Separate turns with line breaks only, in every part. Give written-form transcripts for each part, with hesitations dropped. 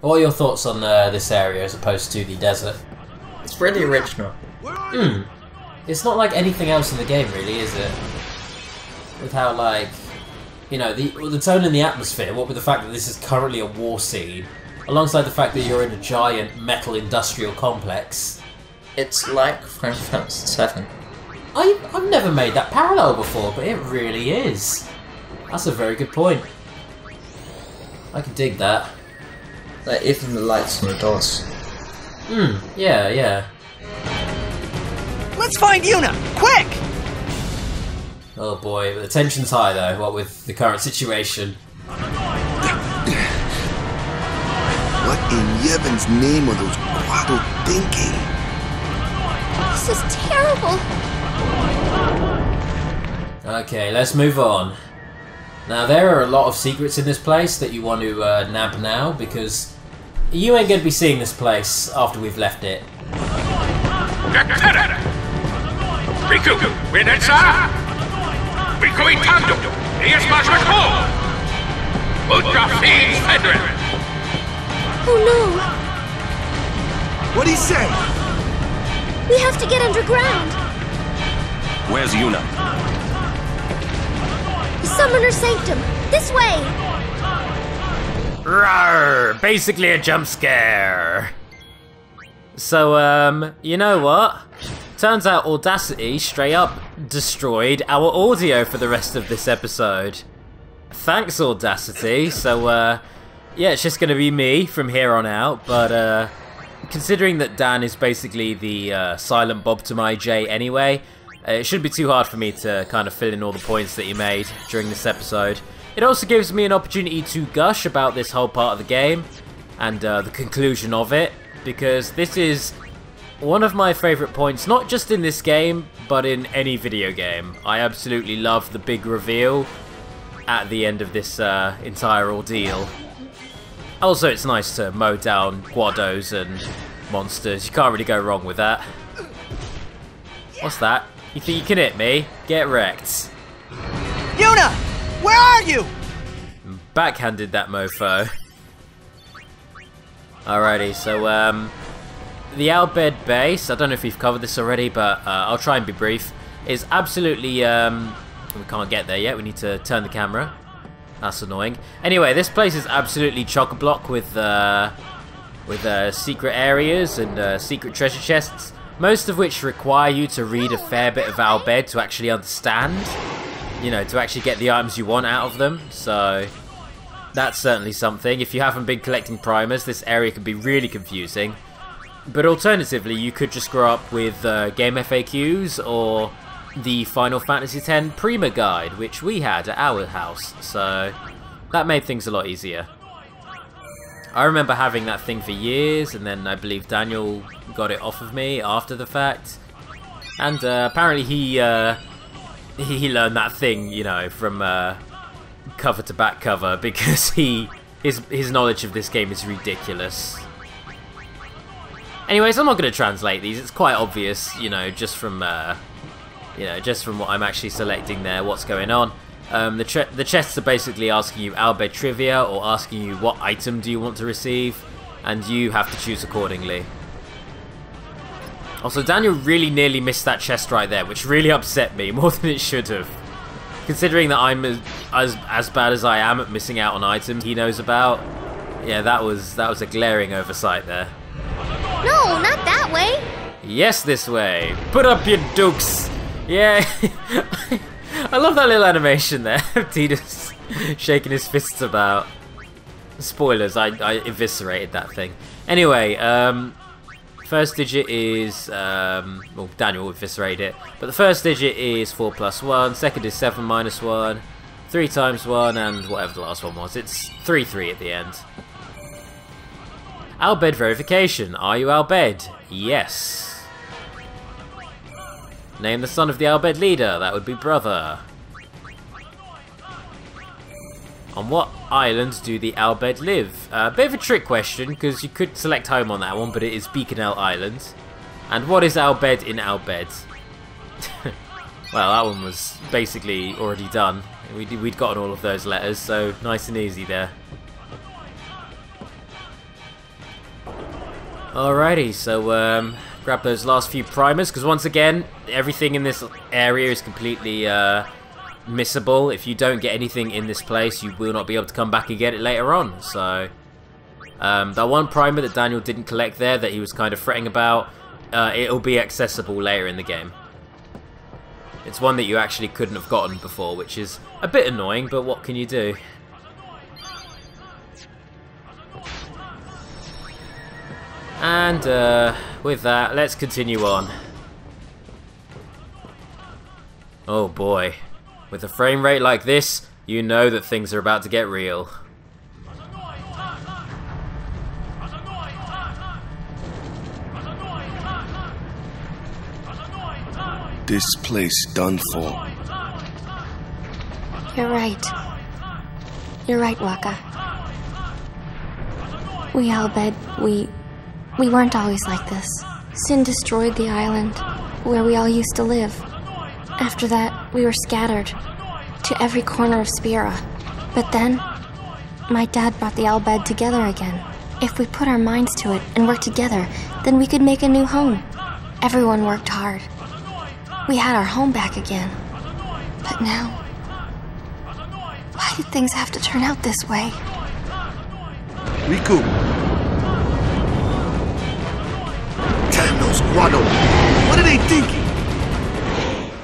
What are your thoughts on this area as opposed to the desert?
It's really original.
It's not like anything else in the game, really, is it? With how, like, you know, the tone and the atmosphere, what with the fact that this is currently a war scene, alongside the fact that you're in a giant metal industrial complex.
It's like Final Fantasy VII.
I've never made that parallel before, but it really is. That's a very good point. I can dig that.
Like, even the lights on the doors.
Yeah.
Let's find Yuna! Quick!
Oh boy, the tension's high though, what with the current situation.
What in Yevon's name are those Quado thinking?
This is terrible.
Okay, let's move on. Now there are a lot of secrets in this place that you want to nab now, because you ain't going to be seeing this place after we've left it.
Oh no!
What'd he say?
We have to get underground.
Where's Yuna?
The Summoner Sanctum. This way.
Rawr! Basically a jump scare. So, you know what? Turns out Audacity straight up destroyed our audio for the rest of this episode. Thanks, Audacity. So, yeah, it's just gonna be me from here on out, but, considering that Dan is basically the silent Bob to my J anyway, it shouldn't be too hard for me to kind of fill in all the points that he made during this episode. It also gives me an opportunity to gush about this whole part of the game and the conclusion of it, because this is one of my favourite points, not just in this game, but in any video game. I absolutely love the big reveal at the end of this entire ordeal. Also, it's nice to mow down Guados and monsters. You can't really go wrong with that. What's that? You think you can hit me? Get wrecked.
Yuna! Where are you?
Backhanded that mofo. Alrighty, so, the Al Bhed base, I don't know if we've covered this already, but I'll try and be brief, is absolutely, we can't get there yet, we need to turn the camera. That's annoying. Anyway, this place is absolutely chock-a-block with secret areas and secret treasure chests, most of which require you to read a fair bit of Al Bhed to actually understand, you know, to actually get the items you want out of them, so that's certainly something. If you haven't been collecting primers, this area can be really confusing. But alternatively, you could just grow up with game FAQs or the Final Fantasy X Prima Guide, which we had at our house, so that made things a lot easier. I remember having that thing for years, and then I believe Daniel got it off of me after the fact. And apparently he learned that thing, you know, from cover to back cover, because his knowledge of this game is ridiculous. Anyways, I'm not going to translate these. It's quite obvious, you know, just from what I'm actually selecting there, what's going on. The chests are basically asking you Al Bhed trivia, or asking you what item do you want to receive, and you have to choose accordingly. Also, Daniel really nearly missed that chest right there, which really upset me more than it should have. Considering that I'm as bad as I am at missing out on items he knows about, yeah, that was a glaring oversight there.
No, not that way.
Yes, this way. Put up your dukes. Yeah. I love that little animation there. Tidus shaking his fists about. Spoilers, I eviscerated that thing. Anyway, first digit is, well, Daniel eviscerated it, but the first digit is 4 + 1, second is 7 - 1, 3 × 1, and whatever the last one was. It's 3 at the end. Al Bhed verification. Are you Al Bhed? Yes. Name the son of the Al Bhed leader. That would be brother. On what island do the Al Bhed live? A bit of a trick question, because you could select home on that one, but it is Beaconell Island. And what is Al Bhed in Al Bhed? Well, that one was basically already done. We'd gotten all of those letters, so nice and easy there. Alrighty, so grab those last few primers, because once again, everything in this area is completely missable. If you don't get anything in this place, you will not be able to come back and get it later on. So that one primer that Daniel didn't collect there, that he was kind of fretting about, it'll be accessible later in the game. It's one that you actually couldn't have gotten before, which is a bit annoying, but what can you do? And with that, let's continue on. Oh boy. With a frame rate like this, you know that things are about to get real.
This place done for.
You're right. You're right, Waka. We Albed, we weren't always like this. Sin destroyed the island where we all used to live. After that, we were scattered to every corner of Spira. But then, my dad brought the Albed together again. If we put our minds to it and worked together, then we could make a new home. Everyone worked hard. We had our home back again. But now, why did things have to turn out this way?
Riku! Damn those Grotto! What are they thinking?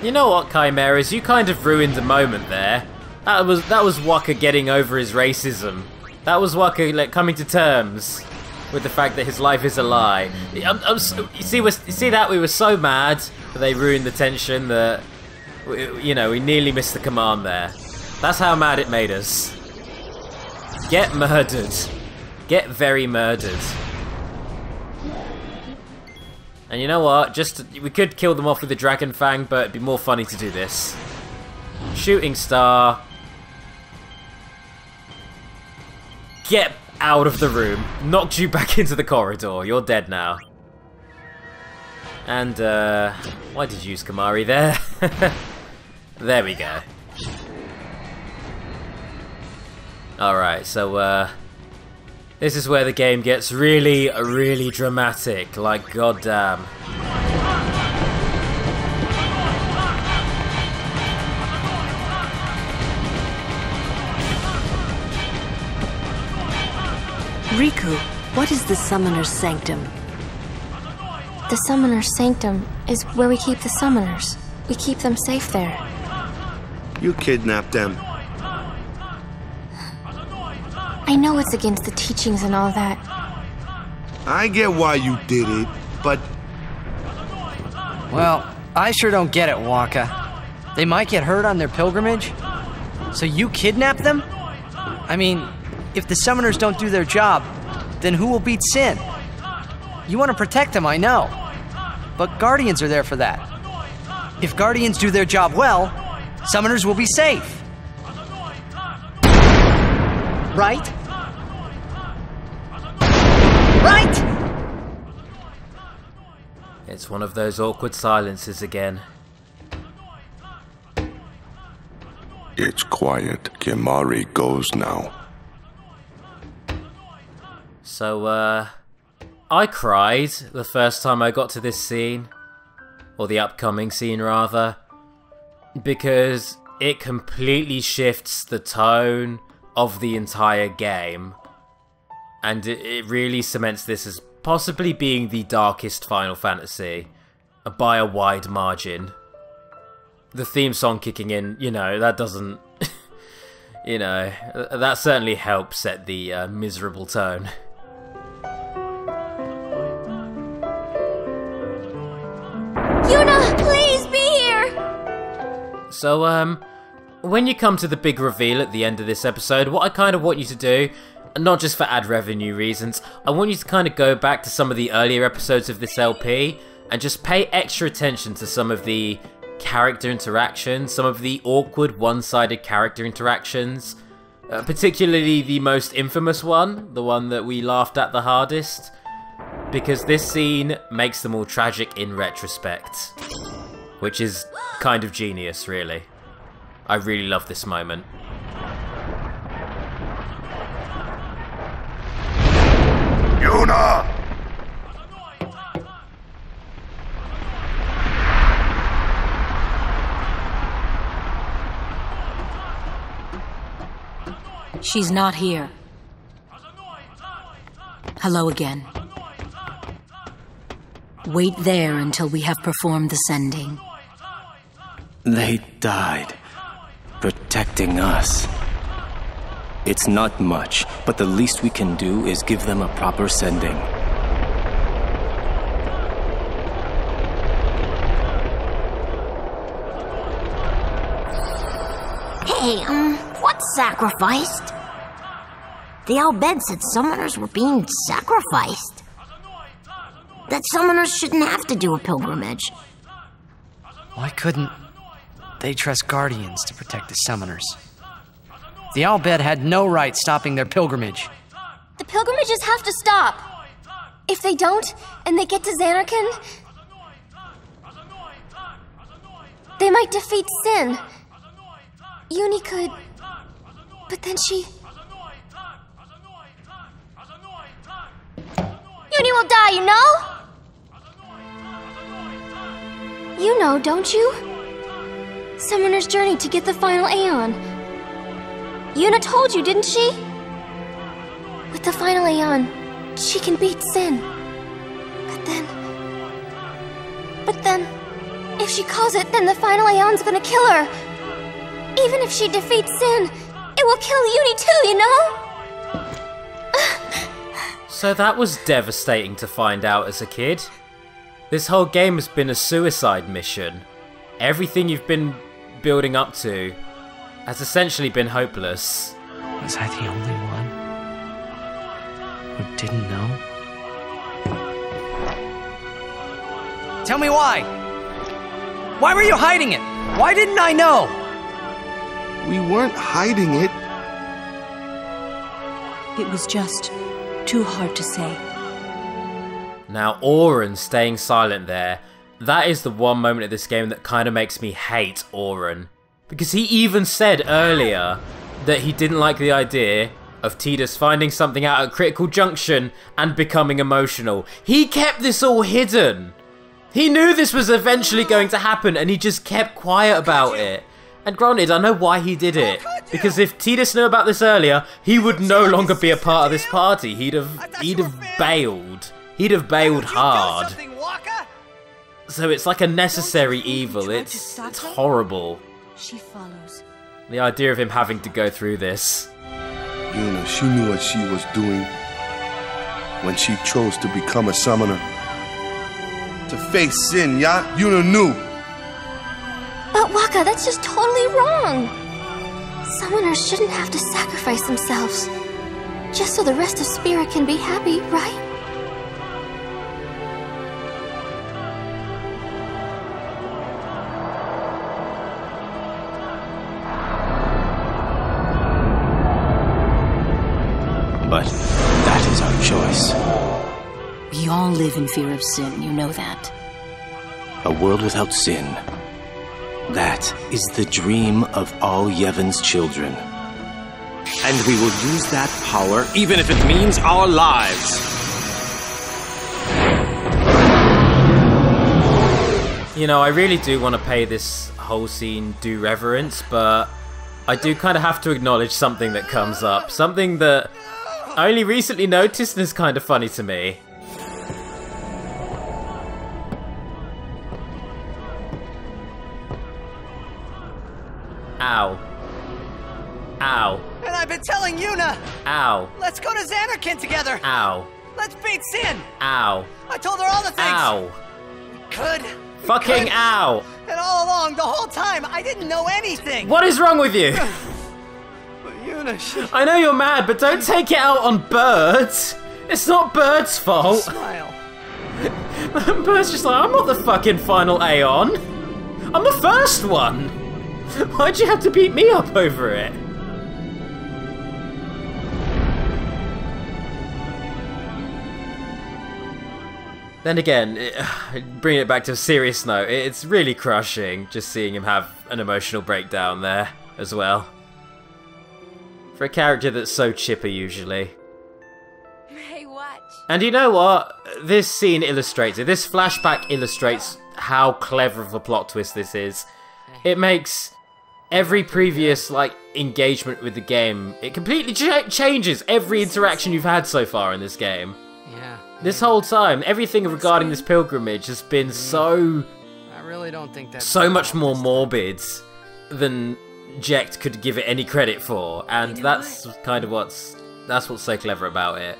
You know what, Chimeras? You kind of ruined the moment there. That was Waka getting over his racism. That was Waka like coming to terms with the fact that his life is a lie. You see that we were so mad that they ruined the tension that we nearly missed the command there. That's how mad it made us. Get murdered. Get very murdered. And you know what? We could kill them off with the Dragon Fang, but it'd be more funny to do this. Shooting Star. Get out of the room. Knocked you back into the corridor. You're dead now. And, why did you use Kamari there? There we go. Alright, so, this is where the game gets really, really dramatic. Like, goddamn.
Riku, what is the Summoner's Sanctum?
The Summoner's Sanctum is where we keep the Summoners. We keep them safe there.
You kidnapped them.
I know it's against the teachings and all that.
I get why you did it, but...
Well, I sure don't get it, Waka. They might get hurt on their pilgrimage? So you kidnap them? I mean, if the summoners don't do their job, then who will beat Sin? You want to protect them, I know. But Guardians are there for that. If Guardians do their job well, summoners will be safe. Right? Right?
It's one of those awkward silences again.
It's quiet. Kimari goes now.
So, I cried the first time I got to this scene. Or the upcoming scene, rather. Because it completely shifts the tone of the entire game. And it really cements this as possibly being the darkest Final Fantasy. By a wide margin. The theme song kicking in, that doesn't... that certainly helps set the miserable tone.
Yuna, please be here!
So, when you come to the big reveal at the end of this episode, what I kind of want you to do, not just for ad revenue reasons, I want you to kind of go back to some of the earlier episodes of this LP and just pay extra attention to some of the character interactions, some of the awkward one-sided character interactions, particularly the most infamous one, the one that we laughed at the hardest, because this scene makes them all tragic in retrospect, which is kind of genius, really. I really love this moment.
Yuna!
She's not here. Hello again. Wait there until we have performed the sending.
They died, protecting us. It's not much, but the least we can do is give them a proper sending.
Hey, what's sacrificed? The Al-Bed said summoners were being sacrificed. That summoners shouldn't have to do a pilgrimage.
Why couldn't they trust guardians to protect the summoners? The Al-Bed had no right stopping their pilgrimage.
The pilgrimages have to stop. If they don't, and they get to Xanarkand, they might defeat Sin. Uni could... But then she... Uni will die, you know? You know, don't you? Summoner's journey to get the final Aeon. Yuna told you, didn't she? With the final Aeon, she can beat Sin. But then... If she calls it, then the final Aeon's gonna kill her. Even if she defeats Sin, it will kill Uni too, you know?
So that was devastating to find out as a kid. This whole game has been a suicide mission. Everything you've been building up to has essentially been hopeless.
Was I the only one who didn't know? Tell me why! Why were you hiding it? Why didn't I know?
We weren't hiding it.
It was just too hard to say.
Now, Auron staying silent there, that is the one moment of this game that kind of makes me hate Auron. Because he even said earlier that he didn't like the idea of Tidus finding something out at Critical Junction and becoming emotional. He kept this all hidden. He knew this was eventually going to happen and he just kept quiet about it. And granted, I know why he did it. Because if Tidus knew about this earlier, he would no longer be a part of this party. He'd have bailed. He'd have bailed hard. So it's like a necessary evil. It's horrible.
She follows.
The idea of him having to go through this.
Yuna, she knew what she was doing when she chose to become a summoner. To face Sin, yeah? Yuna knew.
But Waka, that's just totally wrong. Summoners shouldn't have to sacrifice themselves. Just so the rest of Spirit can be happy, right?
But that is our choice.
We all live in fear of Sin, you know that.
A world without sin. That is the dream of all Yevon's children. And we will use that power even if it means our lives.
You know, I really do want to pay this whole scene due reverence, but I do kind of have to acknowledge something that comes up. Something that I only recently noticed and is kind of funny to me. Ow. Ow.
And I've been telling Yuna!
Ow.
Let's go to Xanarkand together!
Ow.
Let's beat Sin!
Ow.
I told her all the things!
Ow.
Could.
Fucking ow.
And all along, the whole time, I didn't know anything!
What is wrong with you?
But Yuna, she...
I know you're mad, but don't take it out on Birds. It's not Bird's fault.
Smile.
Bird's just like, I'm not the fucking final Aeon. I'm the first one. Why'd you have to beat me up over it? Then again, bringing it back to a serious note, it's really crushing just seeing him have an emotional breakdown there as well. For a character that's so chipper usually.
Hey, watch.
And you know what? This scene illustrates it. This flashback illustrates how clever of a plot twist this is. It makes every previous, like, engagement with the game, it completely changes every interaction you've had so far in this game.
Yeah.
This whole time, everything regarding this pilgrimage has been so...
I really don't think that's...
so much more morbid than Jecht could give it any credit for, and that's kind of what's so clever about it.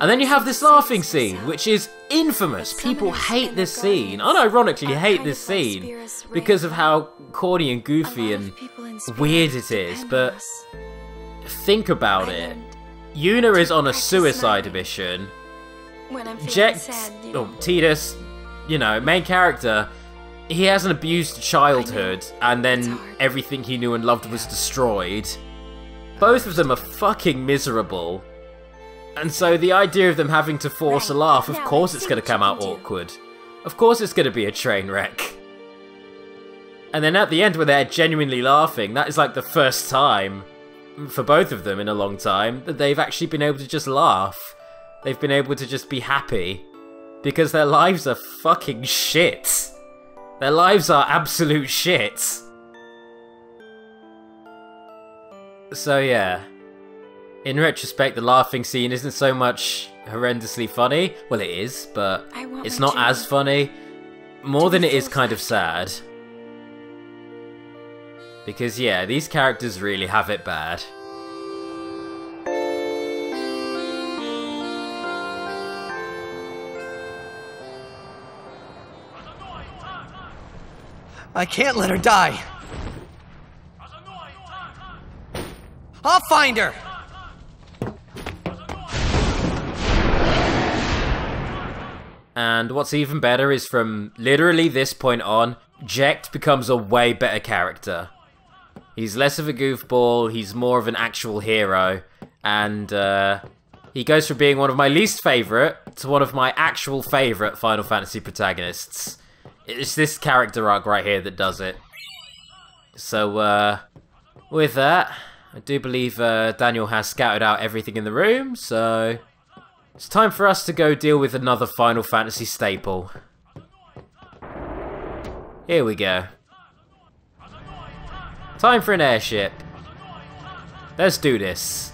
And then you have this laughing scene, which is infamous. People hate this scene, unironically hate this scene, because of how corny and goofy and weird it is, but think about it. Yuna is on a suicide mission. Jecht, or Tidus, you know, main character, he has an abused childhood, and then everything he knew and loved was destroyed. Both of them are fucking miserable. And so the idea of them having to force a laugh, of course it's going to come out awkward. Of course it's going to be a train wreck. And then at the end when they're genuinely laughing, that is like the first time, for both of them in a long time, that they've actually been able to just laugh. They've been able to just be happy. Because their lives are fucking shit. Their lives are absolute shit. So yeah. In retrospect, the laughing scene isn't so much horrendously funny. Well, it is, but it's not as funny. More than it is kind of sad. Because, yeah, these characters really have it bad.
I can't let her die. I'll find her.
And what's even better is from literally this point on, Jecht becomes a way better character. He's less of a goofball, he's more of an actual hero, and he goes from being one of my least favourite to one of my actual favourite Final Fantasy protagonists. It's this character arc right here that does it. So, with that, I do believe Daniel has scouted out everything in the room, so... it's time for us to go deal with another Final Fantasy staple. Here we go. Time for an airship. Let's do this.